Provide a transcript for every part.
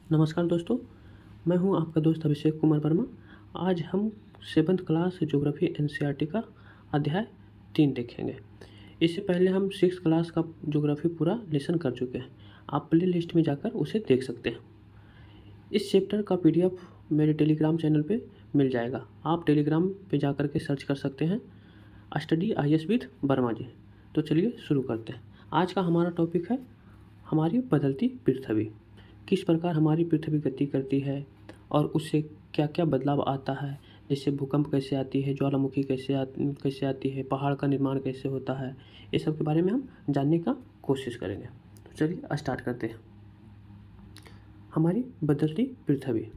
नमस्कार दोस्तों, मैं हूं आपका दोस्त अभिषेक कुमार वर्मा। आज हम 7th क्लास ज्योग्राफी एनसीईआरटी का अध्याय 3 देखेंगे। इससे पहले हम 6th क्लास का ज्योग्राफी पूरा लेसन कर चुके हैं। आप प्ले लिस्ट में जाकर उसे देख सकते हैं। इस चैप्टर का पीडीएफ मेरे टेलीग्राम चैनल पे मिल जाएगा। आप टेलीग्राम पे जाकर के सर्च कर सकते हैं स्टडी IAS विद वर्मा जी। तो चलिए शुरू करते हैं। आज का हमारा टॉपिक है हमारी बदलती पृथ्वी। किस प्रकार हमारी पृथ्वी गति करती है और उससे क्या क्या बदलाव आता है, जैसे भूकंप कैसे आती है, ज्वालामुखी कैसे आती है, पहाड़ का निर्माण कैसे होता है, ये सब के बारे में हम जानने का कोशिश करेंगे। तो चलिए स्टार्ट करते हैं। हमारी बदलती पृथ्वी।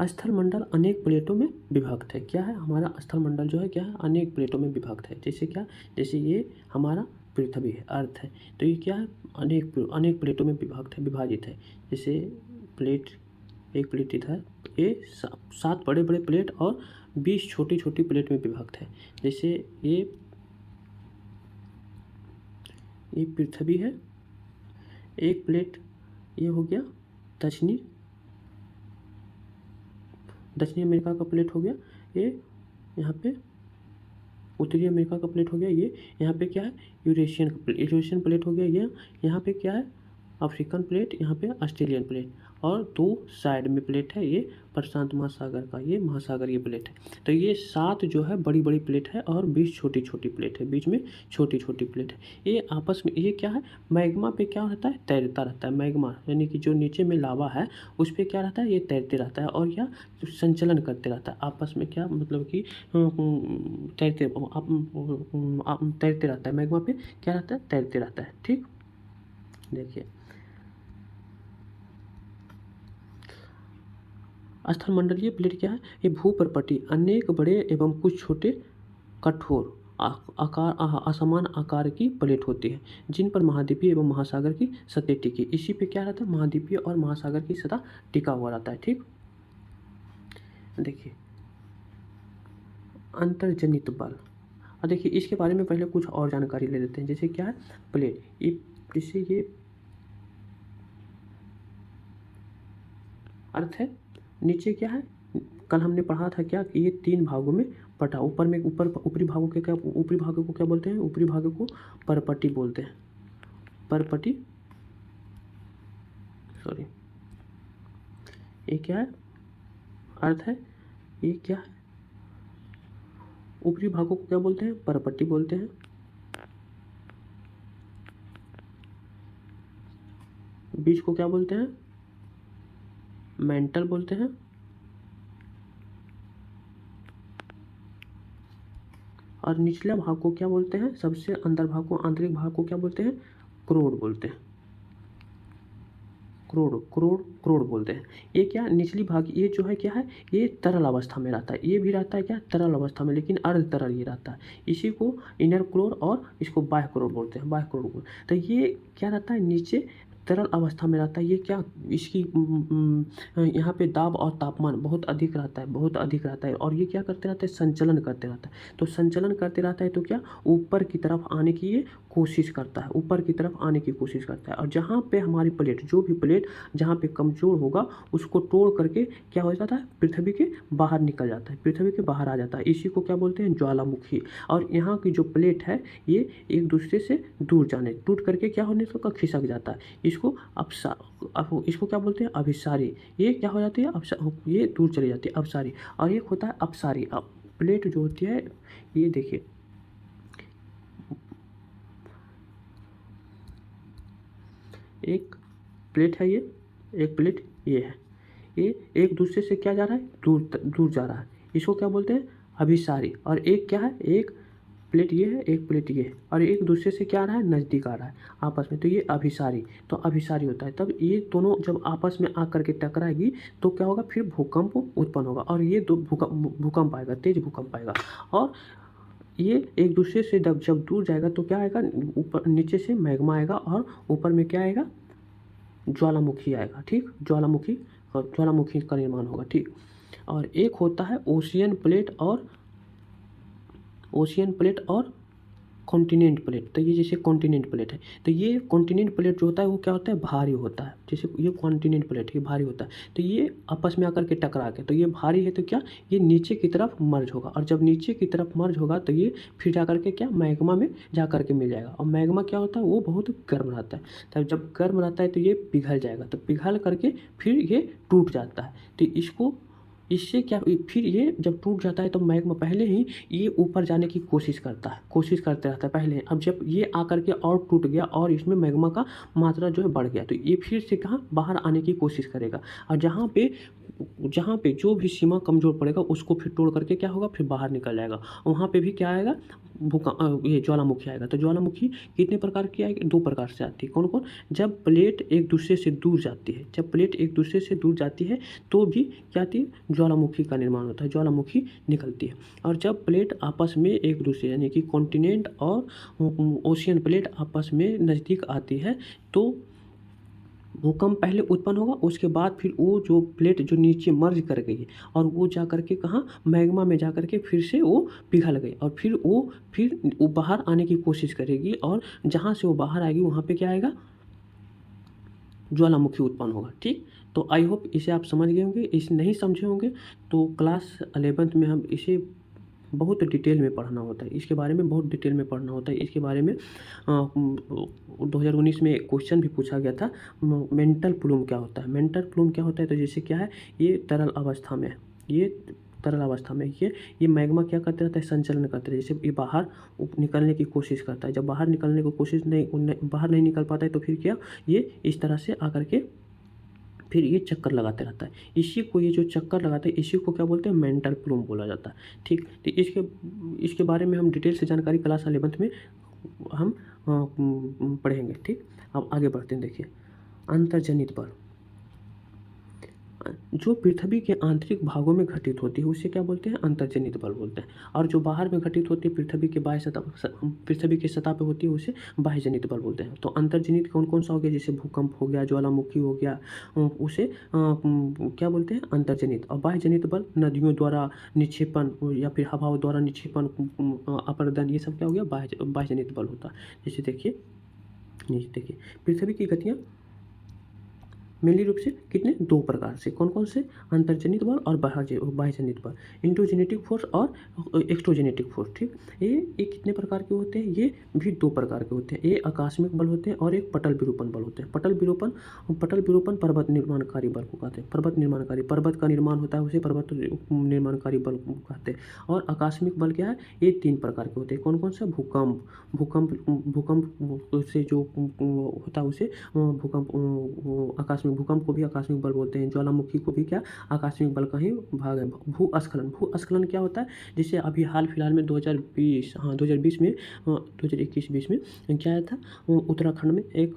स्थलमंडल अनेक प्लेटों में विभक्त है। क्या है हमारा स्थलमंडल जो है, क्या है, अनेक प्लेटों में विभक्त है। जैसे क्या, जैसे ये हमारा पृथ्वी है, अर्थ है, तो ये क्या है, अनेक प्लेटों में विभक्त है, विभाजित है। जैसे प्लेट, एक प्लेट इधर, ये 7 बड़े बड़े प्लेट और 20 छोटी छोटी प्लेट में विभक्त है। जैसे ये पृथ्वी है, एक प्लेट ये हो गया दक्षिणी अमेरिका का प्लेट हो गया, ये यहाँ पे उत्तरी अमेरिका का प्लेट हो गया, ये यहाँ पे क्या है, यूरेशियन प्लेट हो गया, ये यहाँ पे क्या है, अफ्रीकन प्लेट, यहाँ पे ऑस्ट्रेलियन प्लेट, और 2 साइड में प्लेट है, ये प्रशांत महासागर का, ये महासागरीय प्लेट है। तो ये 7 जो है बड़ी बड़ी प्लेट है और 20 छोटी छोटी प्लेट है, बीच में छोटी छोटी प्लेट है। ये आपस में, ये क्या है, मैग्मा पे क्या रहता है, तैरता रहता है। मैग्मा यानी कि जो नीचे में लावा है उस पर क्या रहता है, ये तैरते रहता है और यह संचलन करते रहता है आपस में। क्या मतलब कि तैरते रहता है, मैग्मा पे क्या रहता है, तैरते रहता है। ठीक, देखिए स्थलमंडलीय प्लेट क्या है, ये भूपर्पटी अनेक बड़े एवं कुछ छोटे कठोर असमान आकार की प्लेट होती है, जिन पर महाद्वीपीय एवं महासागर की सतह टिकी। इसी पे क्या रहता है, महाद्वीपीय और महासागर की सतह टिका हुआ रहता है। ठीक, देखिए अंतर्जनित बल। और देखिए इसके बारे में पहले कुछ और जानकारी ले लेते हैं। जैसे क्या है, प्लेट, जैसे ये अर्थ है, नीचे क्या है, कल हमने पढ़ा था क्या कि ये 3 भागों में पटा, ऊपरी भागों के क्या, ऊपरी भागों को क्या बोलते हैं, ऊपरी भागों को परपटी बोलते हैं। परपटी, सॉरी, ये क्या है, अर्थ है, ये क्या है, ऊपरी भागों को क्या बोलते हैं, परपट्टी बोलते हैं। बीच को क्या बोलते हैं, मेंटल बोलते हैं। और निचला भाग को क्या बोलते हैं, सबसे अंदर भाग को, आंतरिक भाग को क्या बोलते हैं, क्रोड बोलते हैं। क्रोड बोलते हैं। ये क्या, निचली भाग, ये जो है क्या है, ये तरल अवस्था में रहता है। ये भी रहता है क्या, तरल अवस्था में, लेकिन अर्ध तरल ये रहता है। इसी को इनर क्रोड और इसको बाह्य क्रोड बोलते हैं, बाह्य क्रोड। तो ये क्या रहता है, नीचे तरल अवस्था में रहता है। ये क्या, इसकी यहाँ पे दाब और तापमान बहुत अधिक रहता है और ये क्या करते रहता है, संचलन करते रहता है। तो संचलन करते रहता है तो क्या, ऊपर की तरफ आने की ये कोशिश करता है, ऊपर की तरफ आने की कोशिश करता है। और जहाँ पे हमारी प्लेट, जो भी प्लेट जहाँ पे कमज़ोर होगा उसको तोड़ करके क्या हो जाता है, पृथ्वी के बाहर निकल जाता है, पृथ्वी के बाहर आ जाता है। इसी को क्या बोलते हैं, ज्वालामुखी। और यहाँ की जो प्लेट है ये एक दूसरे से दूर टूट करके क्या होने का, खिसक जाता है। इसको क्या बोलते हैं, अभिसारी। ये क्या हो जाती है, ये दूर चली जाती है, अभिसारी। और एक होता है अपसारी। अब प्लेट जो होती है, ये देखिए, एक प्लेट है, ये एक प्लेट ये है, ये एक दूसरे से क्या जा रहा है, दूर जा रहा है। इसको क्या बोलते हैं, अभिसारी। और एक क्या है, एक प्लेट ये है, एक प्लेट ये है, और एक दूसरे से क्या आ रहा है, नज़दीक आ रहा है आपस में, तो ये अभिसारी। तो अभिसारी होता है। तब ये दोनों जब आपस में आकर के टकराएगी तो क्या होगा, फिर भूकंप उत्पन्न होगा और ये दो भूकंप आएगा, तेज भूकंप आएगा। और ये एक दूसरे से जब दूर जाएगा तो क्या आएगा, ऊपर नीचे से मैग्मा आएगा और ऊपर में क्या आएगा, ज्वालामुखी आएगा। ठीक, ज्वालामुखी का निर्माण होगा। ठीक, और एक होता है ओशियन प्लेट और ओशियन प्लेट और कॉन्टिनेंट प्लेट। तो ये जैसे कॉन्टिनेंट प्लेट है, तो ये कॉन्टिनेंट प्लेट जो होता है वो क्या होता है, भारी होता है। जैसे ये कॉन्टिनेंट प्लेट ये भारी होता है, तो ये आपस में आकर के टकरा के, तो ये भारी है तो क्या ये नीचे की तरफ मर्ज होगा, और जब नीचे की तरफ मर्ज होगा तो ये फिर जा करके क्या मैग्मा में जा करके मिल जाएगा। और मैग्मा क्या होता है, वो बहुत गर्म रहता है, तब जब गर्म रहता है तो ये पिघल जाएगा, तो पिघल करके फिर ये टूट जाता है। तो इससे क्या फिर ये जब टूट जाता है तो मैग्मा पहले ही ये ऊपर जाने की कोशिश करता है, कोशिश करते रहता है पहले। अब जब ये आकर के और टूट गया और इसमें मैग्मा का मात्रा जो है बढ़ गया, तो ये फिर से कहाँ बाहर आने की कोशिश करेगा, और जहाँ पे जो भी सीमा कमज़ोर पड़ेगा उसको फिर तोड़ करके क्या होगा, फिर बाहर निकल जाएगा। वहाँ पे भी क्या आएगा, ये ज्वालामुखी आएगा। तो ज्वालामुखी कितने प्रकार की आएगी, 2 प्रकार से आती है। कौन कौन, जब प्लेट एक दूसरे से दूर जाती है, जब प्लेट एक दूसरे से दूर जाती है तो भी क्या आती है, ज्वालामुखी का निर्माण होता है, ज्वालामुखी निकलती है। और जब प्लेट आपस में एक दूसरे यानी कि कॉन्टिनेंट और ओशियन प्लेट आपस में नज़दीक आती है तो भूकंप पहले उत्पन्न होगा, उसके बाद फिर वो जो प्लेट जो नीचे मर्ज कर गई है और वो जा कर के कहाँ मैग्मा में जा कर के फिर से वो पिघल गई, और फिर वो बाहर आने की कोशिश करेगी, और जहाँ से वो बाहर आएगी वहाँ पे क्या आएगा, ज्वालामुखी उत्पन्न होगा। ठीक, तो आई होप इसे आप समझ गए होंगे। इसे नहीं समझे होंगे तो क्लास 11th में हम इसे बहुत डिटेल में पढ़ना होता है, इसके बारे में बहुत डिटेल में पढ़ना होता है। इसके बारे में 2019 में क्वेश्चन भी पूछा गया था, मेंटल प्लूम क्या होता है। मेंटल प्लूम क्या होता है, तो जैसे क्या है, ये तरल अवस्था में, ये तरल अवस्था में ये मैग्मा क्या करते रहता है, संचलन करते रहता है। जैसे ये बाहर निकलने की कोशिश करता है, जब बाहर निकलने की कोशिश बाहर नहीं निकल पाता है तो फिर क्या ये इस तरह से आकर के फिर ये चक्कर लगाते रहता है। इसी को ये जो चक्कर लगाता है इसी को क्या बोलते हैं, मेंटल प्लूम बोला जाता है। ठीक, तो इसके बारे में हम डिटेल से जानकारी क्लास 11th में हम पढ़ेंगे। ठीक, अब आगे बढ़ते हैं। देखिए, अंतर्जनित बल जो पृथ्वी के आंतरिक भागों में घटित होती है उसे क्या बोलते हैं, अंतर्जनित बल बोलते हैं। और जो बाहर में घटित होती है पृथ्वी के सतह पे होती है उसे बाह्यजनित बल बोलते हैं। तो अंतर्जनित कौन कौन सा हो गया, जैसे भूकंप हो गया, ज्वालामुखी हो गया, उसे क्या बोलते हैं, अंतर्जनित। और बाह्यजनित बल नदियों द्वारा निक्षेपण या फिर हवाओं द्वारा निक्षेपण, अपरदन, ये सब क्या हो गया, बाह्यजनित बल होता है। जैसे देखिए पृथ्वी की गतियाँ मेनली रूप से कितने, 2 प्रकार से। कौन कौन से, अंतर्जनित बल और बाह्यजनित बल, इंट्रोजेनेटिक फोर्स और एक्सट्रोजेनेटिक फोर्स। ठीक, ये कितने प्रकार के होते हैं, ये भी 2 प्रकार के होते हैं। ये आकस्मिक बल होते हैं और एक पटल विरूपण बल होते हैं। पटल विरूपण पर्वत निर्माणकारी बल को कहते हैं। पर्वत का निर्माण होता है उसे पर्वत निर्माणकारी बल को कहते हैं। और आकस्मिक बल क्या है, ये 3 प्रकार के होते हैं। कौन कौन सा, भूकंप से जो होता है उसे भूकंप को भी आकस्मिक बल बोलते हैं। ज्वालामुखी को भी क्या, आकस्मिक बल का ही भाग है। भूस्खलन क्या होता है, जैसे अभी हाल फिलहाल में 2021 20 में क्या आया था, उत्तराखंड में एक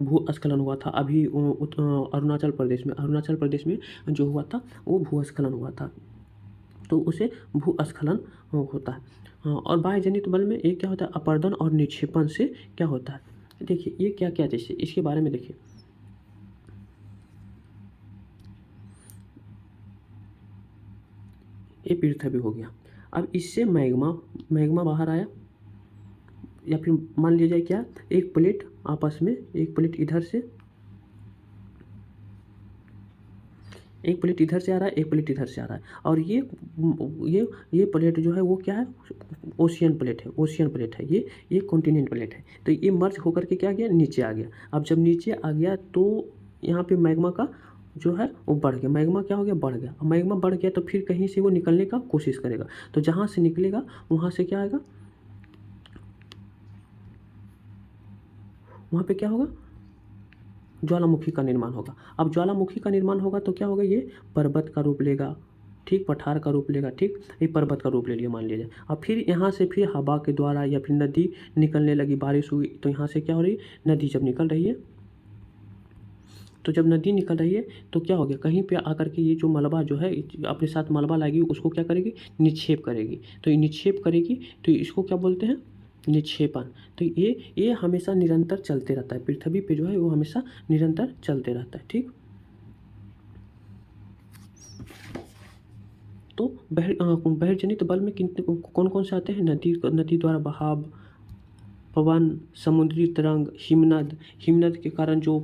भूस्खलन हुआ था। अभी अरुणाचल प्रदेश में जो हुआ था वो भूस्खलन हुआ था, तो उसे भूस्खलन होता है। और बाह्यजनित बल में एक क्या होता है, अपरदन और निक्षेपण से क्या होता है। देखिए ये क्या क्या, जैसे इसके बारे में देखिए, ये पृथ्वी हो गया। अब इससे मैग्मा बाहर आया, या फिर मान लिया जाए क्या, एक प्लेट आपस में, एक प्लेट इधर से आ रहा है, एक प्लेट इधर से आ रहा है, और ये प्लेट जो है वो क्या है, ओशियन प्लेट है, ये कॉन्टिनेंट प्लेट है। तो ये मर्ज होकर के क्या गया, नीचे आ गया। अब जब नीचे आ गया तो यहाँ पे मैग्मा का जो है वो बढ़ गया, मैग्मा क्या हो गया, बढ़ गया। मैग्मा बढ़ गया तो फिर कहीं से वो निकलने का कोशिश करेगा, तो जहाँ से निकलेगा वहाँ से क्या आएगा, वहाँ पे क्या होगा, ज्वालामुखी का निर्माण होगा। अब ज्वालामुखी का निर्माण होगा तो क्या होगा, ये पर्वत का रूप लेगा। ठीक, पठार का रूप लेगा। ठीक, ये पर्वत का रूप ले लिया मान लिया जाए। अब फिर यहाँ से फिर हवा के द्वारा या फिर नदी निकलने लगी, बारिश हुई तो यहाँ से क्या हो रही है, नदी जब निकल रही है, तो जब नदी निकल रही है तो क्या हो गया, कहीं पे आकर के ये जो मलबा जो है अपने साथ मलबा लाएगी, उसको क्या करेगी, निक्षेप करेगी। तो ये निक्षेप करेगी तो इसको क्या बोलते हैं, निक्षेपण। तो ये हमेशा निरंतर चलते रहता है, पृथ्वी पे जो है वो हमेशा निरंतर चलते रहता है। ठीक, तो बहिर्जनित बल में कितने कौन कौन से आते हैं? नदी द्वारा बहाव, पवन, समुद्री तरंग, हिमनद। हिमनद के कारण जो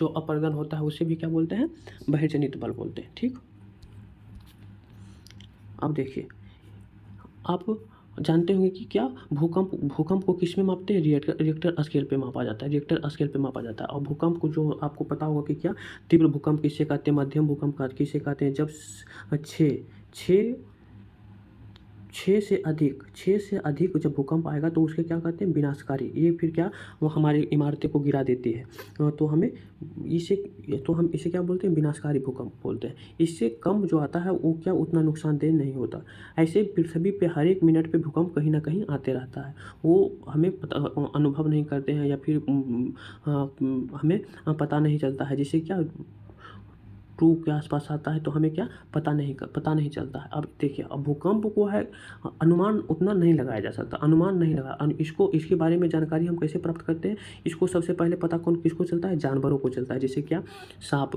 अपरदन होता है उसे भी क्या बोलते हैं? बहिर्जनित बल बोलते हैं। ठीक, अब देखिए, आप जानते होंगे कि क्या भूकंप को किस में मापते हैं? रिएक्टर स्केल पे मापा जाता है। रिएक्टर स्केल पे मापा जाता है। और भूकंप को जो आपको पता होगा कि क्या तीव्र भूकंप किसे कहते हैं, मध्यम भूकंप किसे कहते हैं? जब छः छः से अधिक जब भूकंप आएगा तो उसके क्या कहते हैं? विनाशकारी। ये फिर क्या, वो हमारी इमारतें को गिरा देती है। तो हम इसे क्या बोलते हैं? विनाशकारी भूकंप बोलते हैं। इससे कम जो आता है वो क्या उतना नुकसानदेह नहीं होता। ऐसे पृथ्वी पे हर एक मिनट पे भूकंप कहीं ना कहीं आते रहता है। वो हमें अनुभव नहीं करते हैं, या फिर हमें पता नहीं चलता है। जैसे क्या टू के आसपास आता है तो हमें क्या पता नहीं चलता है। अब देखिए, अब भूकंप को है अनुमान उतना नहीं लगाया जा सकता, अनुमान नहीं लगा इसके बारे में जानकारी हम कैसे प्राप्त करते हैं? इसको सबसे पहले पता किसको चलता है? जानवरों को चलता है। जैसे क्या सांप,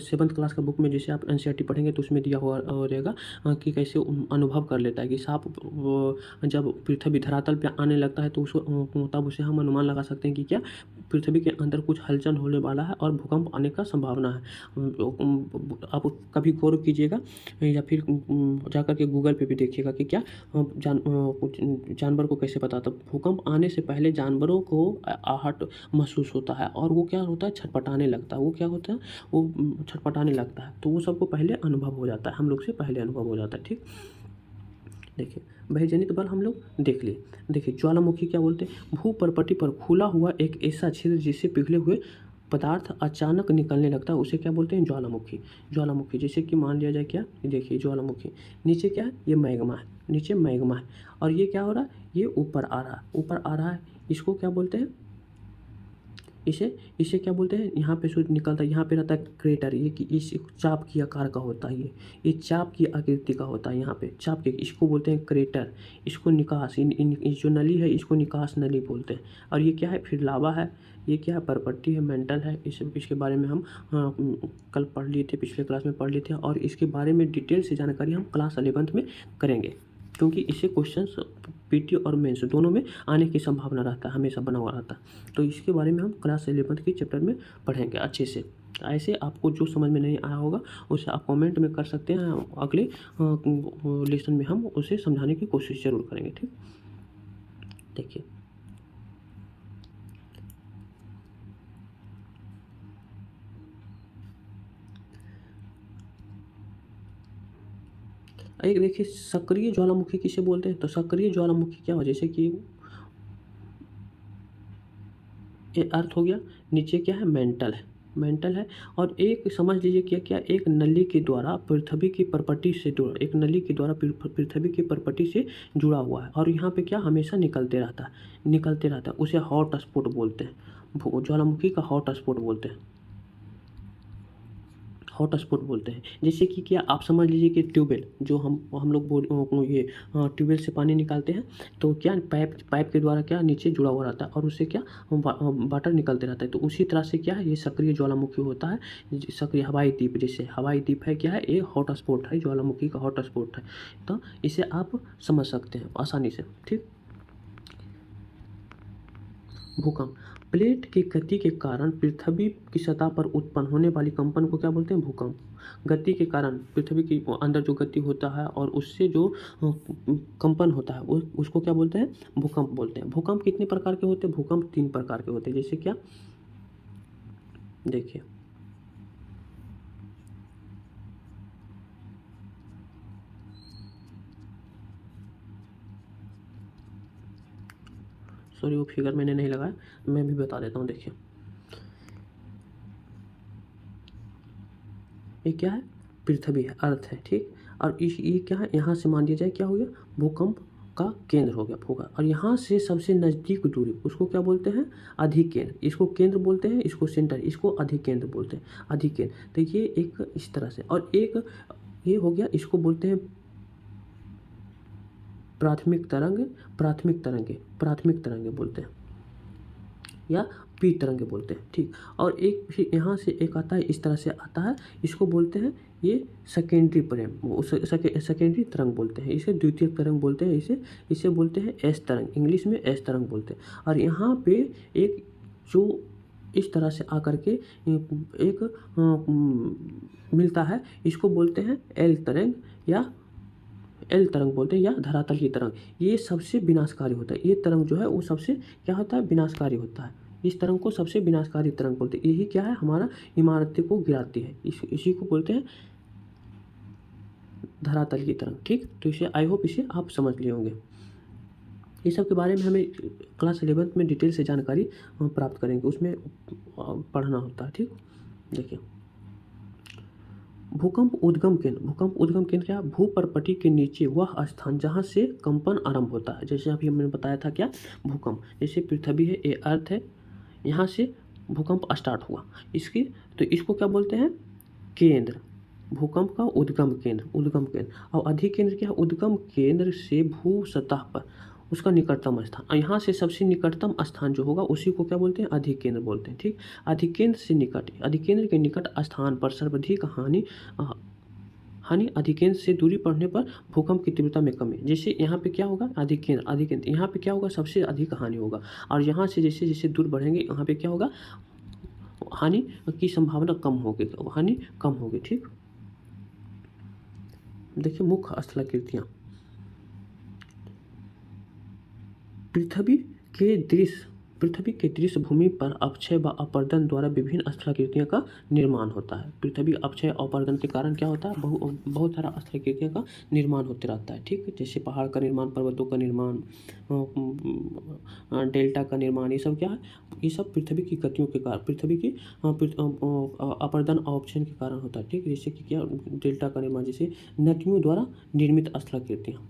7th क्लास का बुक में जैसे आप NCERT पढ़ेंगे तो उसमें दिया हुआ रहेगा कि कैसे अनुभव कर लेता है कि सांप जब पृथ्वी धरातल पर आने लगता है तो उसको तब उसे हम अनुमान लगा सकते हैं कि क्या पृथ्वी के अंदर कुछ हलचल होने वाला है और भूकंप आने का संभावना है। आप कभी गौर कीजिएगा, या फिर जाकर के गूगल पे भी देखिएगा कि क्या जानवर को कैसे पता था। भूकंप आने से पहले जानवरों को आहट महसूस होता है और वो क्या होता है? छटपटाने लगता है। वो क्या होता है? वो छटपटाने लगता है। तो वो सबको पहले अनुभव हो जाता है, हम लोग से पहले अनुभव हो जाता है। ठीक, देखिए, बहिर्जनित बल हम लोग देख लिए। देखिए, ज्वालामुखी क्या बोलते हैं? भूपर्पटी पर खुला हुआ एक ऐसा छिद्र जिससे पिघले हुए पदार्थ अचानक निकलने लगता है, उसे क्या बोलते हैं? ज्वालामुखी। जैसे कि मान लिया जाए क्या, देखिए ज्वालामुखी नीचे क्या है? ये मैग्मा है, नीचे मैग्मा है। और ये क्या हो रहा है? ये ऊपर आ रहा है। इसको क्या बोलते हैं? इसे क्या बोलते हैं? यहाँ पे सूर्य निकलता है, यहाँ पे रहता है क्रेटर। ये कि इस चाप की आकार का होता है। ये चाप की आकृति का होता है। यहाँ पे चाप के, इसको बोलते हैं क्रेटर। इसको निकास, जो नली है इसको निकास नली बोलते हैं। और ये क्या है? फिर लावा है। ये क्या है? परपट्टी है, मेंटल है। इसके बारे में हम कल पढ़ लिए थे, पिछले क्लास में पढ़ लिए थे। और इसके बारे में डिटेल से जानकारी हम क्लास 11th में करेंगे, क्योंकि इससे क्वेश्चंस PT और मेंस दोनों में आने की संभावना रहता है, हमेशा बना हुआ रहता है। तो इसके बारे में हम क्लास 11th के चैप्टर में पढ़ेंगे अच्छे से। ऐसे आपको जो समझ में नहीं आया होगा उसे आप कमेंट में कर सकते हैं, अगले लेसन में हम उसे समझाने की कोशिश ज़रूर करेंगे। ठीक, देखिए, एक देखिए, सक्रिय ज्वालामुखी किसे बोलते हैं? तो सक्रिय ज्वालामुखी क्या हो? जैसे कि ये अर्थ हो गया, नीचे क्या है? मेंटल है। और एक समझ लीजिए क्या एक नली के द्वारा पृथ्वी की परपट्टी से जुड़ा, एक नली के द्वारा पृथ्वी की परपट्टी से जुड़ा हुआ है। और यहाँ पे क्या हमेशा निकलते रहता है। उसे हॉट स्पॉट बोलते हैं। ज्वालामुखी का हॉट स्पॉट बोलते हैं। जैसे कि क्या आप समझ लीजिए कि ट्यूबवेल, जो हम लोग ये ट्यूबवेल से पानी निकालते हैं, तो क्या पाइप के द्वारा क्या नीचे जुड़ा हुआ रहता है और उससे क्या वाटर निकलते रहता है। तो उसी तरह से क्या है? ये सक्रिय ज्वालामुखी होता है। सक्रिय हवाई द्वीप, जैसे हवाई द्वीप है, क्या है? ये हॉट स्पॉट है, ज्वालामुखी का हॉट स्पॉट है। तो इसे आप समझ सकते हैं आसानी से। ठीक, भूकंप, प्लेट की गति के कारण पृथ्वी की सतह पर उत्पन्न होने वाली कंपन को क्या बोलते हैं? भूकंप। गति के कारण पृथ्वी के अंदर जो गति होता है और उससे जो कंपन होता है उसको क्या बोलते हैं? भूकंप बोलते हैं। भूकंप कितने प्रकार के होते हैं? भूकंप 3 प्रकार के होते हैं। जैसे क्या, देखिए, सॉरी वो फिगर मैंने नहीं लगाया, मैं भी बता देता हूँ। देखिए, ये क्या है? पृथ्वी है, अर्थ है। ठीक, और ये क्या है? यहाँ से मान लिया जाए क्या हो गया? भूकंप का केंद्र हो गया भूकंप। और यहाँ से सबसे नज़दीक दूरी उसको क्या बोलते हैं? अधिकेंद्र। इसको केंद्र बोलते हैं, इसको सेंटर, इसको अधिकेंद्र बोलते हैं। अधिकेंद्र। तो ये एक इस तरह से, और एक ये हो गया, इसको बोलते हैं प्राथमिक तरंगे बोलते हैं। या पी तरंग बोलते हैं, ठीक। और एक फिर यहाँ से एक आता है, इस तरह से आता है, इसको बोलते हैं ये सेकेंडरी सेकेंडरी तरंग बोलते हैं, इसे द्वितीयक तरंग बोलते हैं, इसे बोलते हैं एस तरंग, इंग्लिश में एस तरंग बोलते हैं। और यहाँ पे एक जो इस तरह से आकर के एक मिलता है, इसको बोलते हैं एल तरंग या एल तरंग बोलते हैं, या धरातल की तरंग। ये सबसे विनाशकारी होता है, ये तरंग जो है वो सबसे क्या होता है, विनाशकारी होता है। इस तरंग को सबसे विनाशकारी तरंग बोलते हैं। यही क्या है, हमारा इमारतें को गिराती है, इसी को बोलते हैं धरातल की तरंग, ठीक। तो इसे आई होप इसे आप समझ लिए होंगे। ये सब के बारे में हमें क्लास 11th में डिटेल से जानकारी प्राप्त करेंगे, उसमें पढ़ना होता है, ठीक। देखिए, भूकंप उद्गम केंद्र क्या, भूपर्पटी के नीचे वह स्थान जहाँ से कंपन आरंभ होता है। जैसे अभी हमने बताया था क्या, भूकंप, जैसे पृथ्वी है, ये अर्थ है, यहाँ से भूकंप स्टार्ट हुआ, तो इसको क्या बोलते हैं, केंद्र। भूकंप का उद्गम केंद्र। और अधिकेंद्र क्या है, उद्गम केंद्र से भू सतह पर उसका निकटतम स्थान, और यहाँ से सबसे निकटतम स्थान जो होगा उसी को क्या बोलते हैं, अधिकेंद्र बोलते हैं, ठीक। अधिकेंद्र के निकट स्थान पर सर्वाधिक हानि अधिकेंद्र से दूरी बढ़ने पर भूकंप की तीव्रता में कमी। जैसे यहाँ पे क्या होगा, अधिकेंद्र यहाँ पे क्या होगा, सबसे अधिक हानि होगा। और यहाँ से जैसे जैसे दूर बढ़ेंगे, यहाँ पे क्या होगा, हानि की संभावना कम होगी, ठीक। देखिए, मुख्य स्थलाकृतियाँ, पृथ्वी के दृश्य भूमि पर अपक्षय व अपर्दन द्वारा विभिन्न स्थलाकृतियों का निर्माण होता है। पृथ्वी अपक्षय और अपर्दन के कारण क्या होता है, बहुत सारा स्थलाकृतियों का निर्माण होते रहता है, ठीक। जैसे पहाड़ का निर्माण, पर्वतों का निर्माण, डेल्टा का निर्माण, ये सब क्या है, ये सब पृथ्वी की गतियों के कारण, पृथ्वी की अपर्दन और अपक्षय के कारण होता है, ठीक। जैसे कि क्या, डेल्टा का निर्माण, जैसे नदियों द्वारा निर्मित स्थलाकृतियाँ।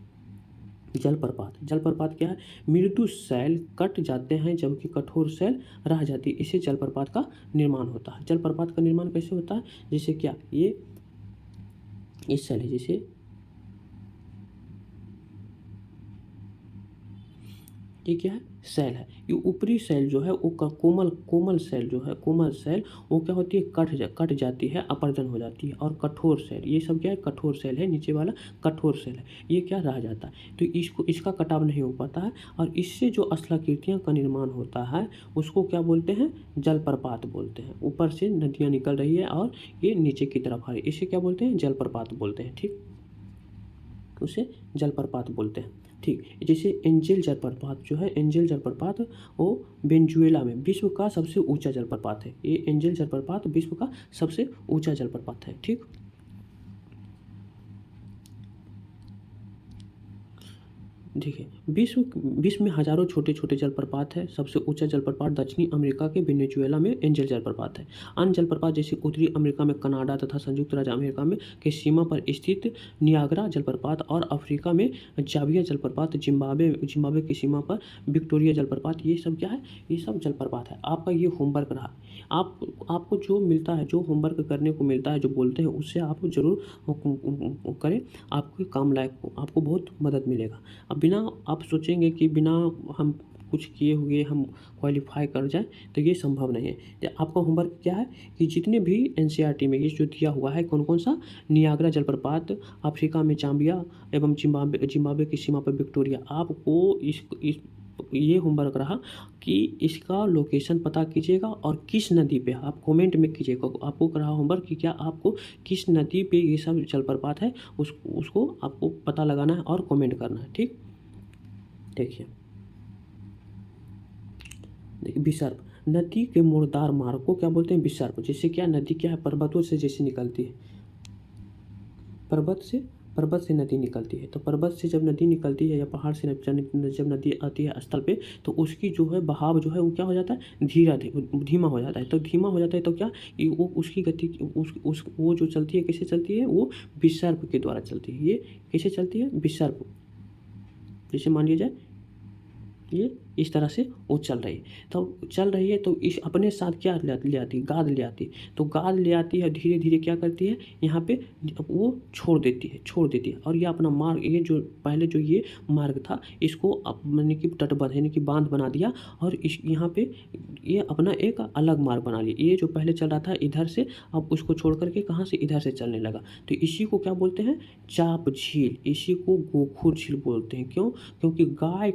जलप्रपात क्या है, मृदु शैल कट जाते हैं जबकि कठोर शैल रह जाती है, इससे जलप्रपात का निर्माण होता है। जलप्रपात का निर्माण कैसे होता है, जैसे क्या, ये शैल है, जैसे ये क्या है, शैल है, ये ऊपरी शैल जो है वो कोमल शैल जो है, वो क्या होती है, कट जाती है, अपर्दन हो जाती है। और कठोर शैल, ये सब क्या है, कठोर शैल है, नीचे वाला कठोर शैल है, ये क्या रह जाता है, तो इसका कटाव नहीं हो पाता है, और इससे जो स्थलाकृतियों का निर्माण होता है उसको क्या बोलते हैं, जलप्रपात बोलते हैं। ऊपर से नदियाँ निकल रही है और ये नीचे की तरफ आ रही है, इसे क्या बोलते हैं, जलप्रपात बोलते हैं, ठीक। उसे जलप्रपात बोलते हैं, ठीक। जैसे एंजेल जलप्रपात वो वेनेजुएला में विश्व का सबसे ऊंचा जलप्रपात है। ये एंजेल जलप्रपात विश्व का सबसे ऊंचा जलप्रपात है, ठीक। देखिए, विश्व में हजारों छोटे छोटे जलप्रपात है। सबसे ऊंचा जलप्रपात दक्षिणी अमेरिका के वेनेजुएला में एंजेल जलप्रपात है। अन्य जलप्रपात जैसे उत्तरी अमेरिका में कनाडा तथा संयुक्त राज्य अमेरिका में के सीमा पर स्थित नियाग्रा जलप्रपात, और अफ्रीका में जाविया जलप्रपात, जिम्बाब्वे की सीमा पर विक्टोरिया जलप्रपात, ये सब क्या है, ये सब जलप्रपात है। आपका ये होमवर्क रहा, आपको जो मिलता है, जो होमवर्क करने को मिलता है, जो बोलते हैं, उससे आप जरूर करें, आपके काम लायक हो, आपको बहुत मदद मिलेगा। अब बिना आप सोचेंगे कि बिना हम कुछ किए हुए हम क्वालिफाई कर जाए, तो ये संभव नहीं है। तो आपका होमवर्क क्या है कि जितने भी एनसीईआरटी में ये जो दिया हुआ है, कौन कौन सा, नियाग्रा जलप्रपात, अफ्रीका में जाम्बिया एवं जिम्बाब्वे की सीमा पर विक्टोरिया, आपको ये होमवर्क रहा कि इसका लोकेशन पता कीजिएगा, और किस नदी पे, आप कमेंट में कीजिएगा। आपको रहा होमवर्क कि क्या आपको किस नदी पे ये सब जलप्रपात है, उसको आपको पता लगाना है और कमेंट करना है, ठीक। देखिए, विसर्प, नदी के मुड़दार मार्ग को क्या बोलते हैं, विसर्प। जैसे क्या, नदी क्या है, पर्वतों से जैसे निकलती है, पर्वत से नदी निकलती है, तो पर्वत से जब नदी निकलती है या पहाड़ से जब नदी आती है स्थल पे, तो उसकी जो है बहाव जो है वो क्या हो जाता है, धीमा हो जाता है। तो धीमा हो जाता है तो क्या, वो उसकी गति वो जो चलती है, कैसे चलती है, वो विसर्प के द्वारा चलती है। ये कैसे चलती है, विसर्प। जैसे मान लिया जाए ये इस तरह से वो चल रही है। तो चल रही है तो इस अपने साथ क्या ले आती है, गाद ले आती है। तो गाद ले आती है, धीरे धीरे क्या करती है, यहाँ पे वो छोड़ देती है। और ये अपना मार्ग, ये जो पहले जो ये मार्ग था, इसको मैंने कि तटबंध यानी कि बांध बना दिया, और इस यहाँ पे ये अपना एक अलग मार्ग बना लिया। ये जो पहले चल रहा था इधर से, अब उसको छोड़ करके कहाँ से, इधर से चलने लगा। तो इसी को क्या बोलते हैं, चाप झील। इसी को गोखुर झील बोलते हैं। क्यों? क्योंकि गाय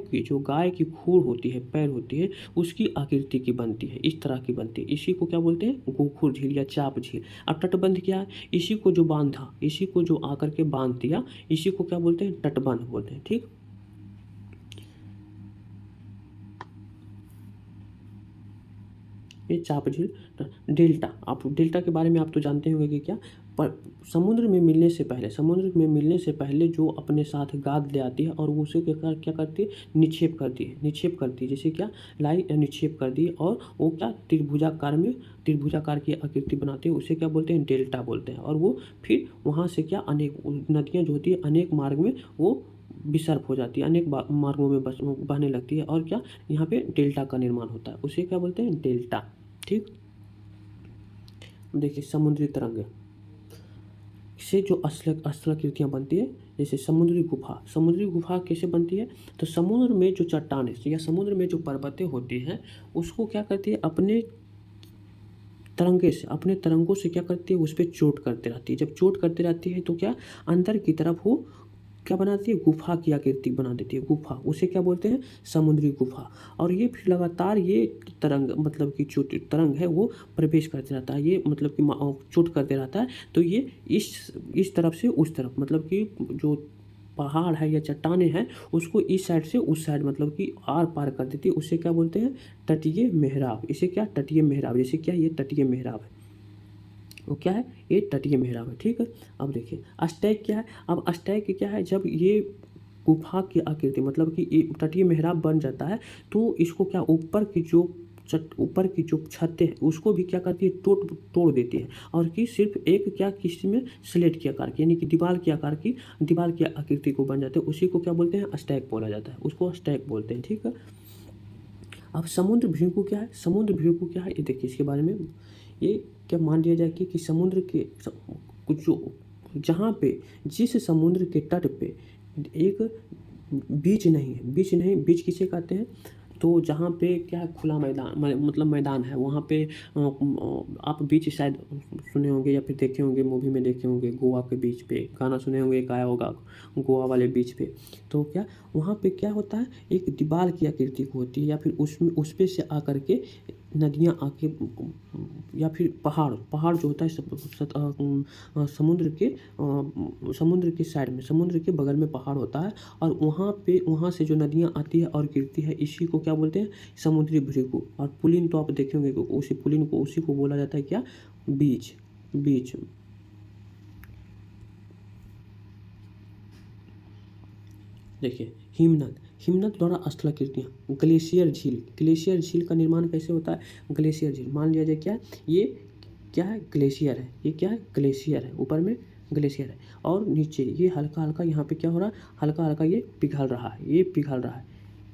की खूर होती है, पैर होती है, उसकी आकृति की बनती है, इस तरह की बनती है। इसी को क्या बोलते हैं, गोखुर झील या चाप झील। अब तटबंध क्या है, इसी को जो बांधा, इसी को जो आकर के बांध दिया, इसी को क्या बोलते हैं, तटबंध बोलते हैं। ठीक, ये चाप झील। डेल्टा, आप डेल्टा के बारे में आप तो जानते होंगे कि क्या, पर समुद्र में मिलने से पहले जो अपने साथ गाद ले आती है, और वो उसे क्या करती है, निक्षेप करती है। जैसे क्या, लाई निक्षेप कर दी, और वो क्या, त्रिभुजाकार की आकृति बनाती है, उसे क्या बोलते हैं, डेल्टा बोलते हैं। और वो फिर वहाँ से क्या, अनेक नदियाँ जो होती है, अनेक मार्ग में वो विसर्प हो जाती है, अनेक मार्गों में बहने लगती है, और क्या, यहाँ पे डेल्टा का निर्माण होता है, उसे क्या बोलते हैं, डेल्टा। ठीक, देखिए समुद्री तरंग से जो स्थलाकृतियाँ बनती है, जैसे समुद्री गुफा कैसे बनती है, तो समुद्र में जो चट्टानें या समुद्र में जो पर्वतें होती हैं, उसको क्या करती है, अपने तरंगों से क्या करती है, उस पर चोट करते रहती है। जब चोट करते रहती है तो क्या, अंदर की तरफ वो क्या बनाती है, गुफा की आकृति बना देती है, गुफा, उसे क्या बोलते हैं, समुद्री गुफा। और ये फिर लगातार ये तरंग, मतलब कि जो तरंग है वो प्रवेश करते रहता है, ये मतलब कि चोट करते रहता है। तो ये इस तरफ से उस तरफ, मतलब कि जो पहाड़ है या चट्टानें हैं, उसको इस साइड से उस साइड, मतलब कि आर पार कर देती है। उसे क्या बोलते हैं, तटीय मेहराब। इसे क्या, तटीय मेहराब। जैसे क्या, ये तटीय मेहराब है, वो क्या है, ये तटीय मेहराब है। ठीक है, अब देखिए अष्टैक क्या है। अब अष्टैक क्या है, जब ये गुफा की आकृति, मतलब कि ये तटीय मेहराब बन जाता है, तो इसको क्या, ऊपर की जो छतें हैं, उसको भी क्या करती है, तोड़ देती है, और कि सिर्फ एक क्या, किसी में स्लेट के आकार की, यानी कि दीवार की आकृति को बन जाते हैं। उसी को क्या बोलते हैं, अष्टैक बोला जाता है, उसको अष्टैक बोलते हैं। ठीक है, अब समुद्र भृगु क्या है, ये देखिए इसके बारे में, ये क्या मान लिया जाए कि समुद्र के कुछ जो, जहाँ पे, जिस समुद्र के तट पे एक बीच नहीं है, बीच किसे कहते हैं, तो जहाँ पे क्या है, खुला मैदान, मतलब मैदान है, वहाँ पे आप बीच शायद सुने होंगे या फिर देखे होंगे, मूवी में देखे होंगे, गोवा के बीच पे गाना सुने होंगे, एक आया होगा गोवा वाले बीच पे। तो क्या, वहाँ पे क्या होता है, एक दीवार की आकृति को होती है, या फिर उस पे से आकर के नदियाँ आके, या फिर पहाड़ जो होता है समुद्र के साइड में, समुद्र के बगल में पहाड़ होता है, और वहाँ से जो नदियाँ आती है और गिरती है, इसी को क्या बोलते हैं, समुद्री भृगु। और पुलिन तो आप देखे होंगे, उसी को बोला जाता है क्या, बीच। देखिए हिमनद द्वारा स्थलाकृतियाँ, ग्लेशियर झील का निर्माण कैसे होता है, ग्लेशियर झील, मान लिया जाए क्या, ये क्या है, ग्लेशियर है, ये क्या है, ग्लेशियर है, ऊपर में ग्लेशियर है, और नीचे ये हल्का हल्का, यहाँ पे क्या हो रहा है, हल्का हल्का ये पिघल रहा है,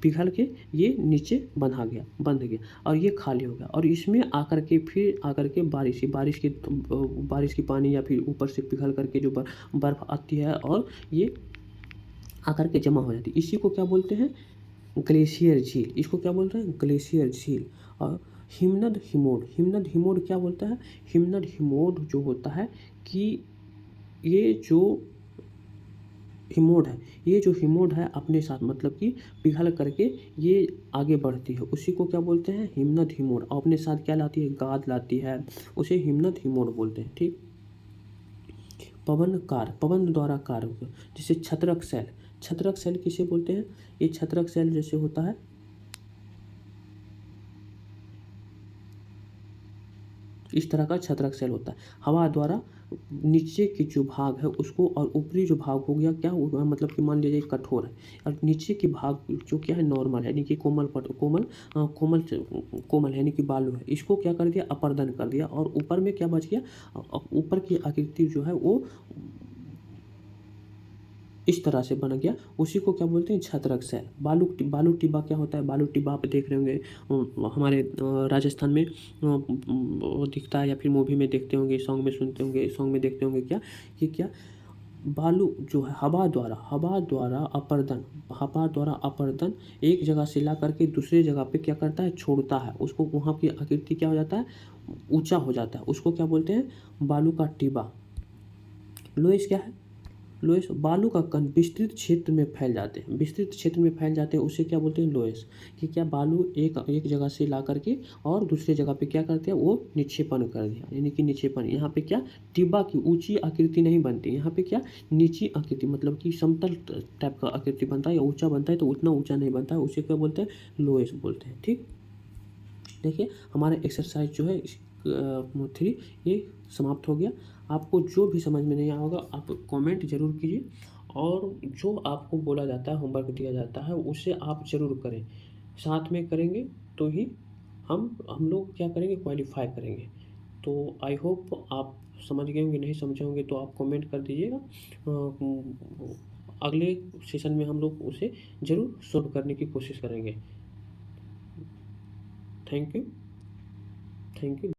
पिघल के ये नीचे बंध गया, और ये खाली हो गया, और इसमें आकर के बारिश की पानी, या फिर ऊपर से पिघल करके जो बर्फ आती है, और ये आकर के जमा हो जाती है, इसी को क्या बोलते हैं, ग्लेशियर झील। इसको क्या बोलते हैं, ग्लेशियर झील। और हिमनद हिमोड क्या बोलता है, हिमनद हिमोड जो होता है कि ये जो हिमोड है अपने साथ, मतलब कि पिघल करके ये आगे बढ़ती है, उसी को क्या बोलते हैं, हिमनद हिमोड। और अपने साथ क्या लाती है, गाद लाती है, उसे हिमनद हिमोड बोलते हैं। ठीक, पवन द्वारा कार्य, जैसे छत्रक सेल किसे बोलते हैं, ये छत्रक सेल जैसे होता है, इस तरह का छत्रक सेल होता है, हवा द्वारा नीचे की जो भाग है उसको, और ऊपरी जो भाग हो गया क्या होगा, मतलब कि मान लीजिए कठोर है, और नीचे की भाग जो क्या है, नॉर्मल है, यानी कि कोमल है, यानी कि बालू है, इसको क्या कर दिया, अपर्दन कर दिया, और ऊपर में क्या बच गया, ऊपर की आकृति जो है वो इस तरह से बन गया, उसी को क्या बोलते हैं, छत्रक से। बालू टिब्बा क्या होता है, बालू टिब्बा आप देख रहे होंगे हमारे राजस्थान में वो दिखता है, या फिर मूवी में देखते होंगे, सॉन्ग में सुनते होंगे, सॉन्ग में देखते होंगे क्या कि क्या बालू जो है हवा द्वारा अपर्दन एक जगह से ला करके दूसरे जगह पे क्या करता है, छोड़ता है, उसको वहाँ की आकृति क्या हो जाता है, ऊंचा हो जाता है, उसको क्या बोलते हैं, बालू का टिब्बा। लोएस क्या है, लोएस बालू का कण विस्तृत क्षेत्र में फैल जाते हैं, विस्तृत क्षेत्र में फैल जाते हैं, उसे क्या बोलते हैं, लोएस। कि क्या बालू एक जगह से ला करके और दूसरे जगह पे क्या करते हैं, वो निक्षेपण कर दिया, यानी कि निक्षेपण। यहाँ पे क्या टिब्बा की ऊंची आकृति नहीं बनती, यहाँ पे क्या नीची आकृति, मतलब कि समतल टाइप का आकृति बनता है, या ऊंचा बनता है तो उतना ऊंचा नहीं बनता है, उसे क्या बोलते हैं, लोएस बोलते हैं। ठीक, देखिए हमारा एक्सरसाइज जो है 3 ये समाप्त हो गया। आपको जो भी समझ में नहीं आया होगा आप कमेंट ज़रूर कीजिए, और जो आपको बोला जाता है, होमवर्क दिया जाता है, उसे आप ज़रूर करें। साथ में करेंगे तो ही हम लोग क्या करेंगे, क्वालीफाई करेंगे। तो आई होप आप समझ गए होंगे, नहीं समझे होंगे तो आप कमेंट कर दीजिएगा। अगले सेशन में हम लोग उसे ज़रूर सॉल्व करने की कोशिश करेंगे। Thank you. Thank you.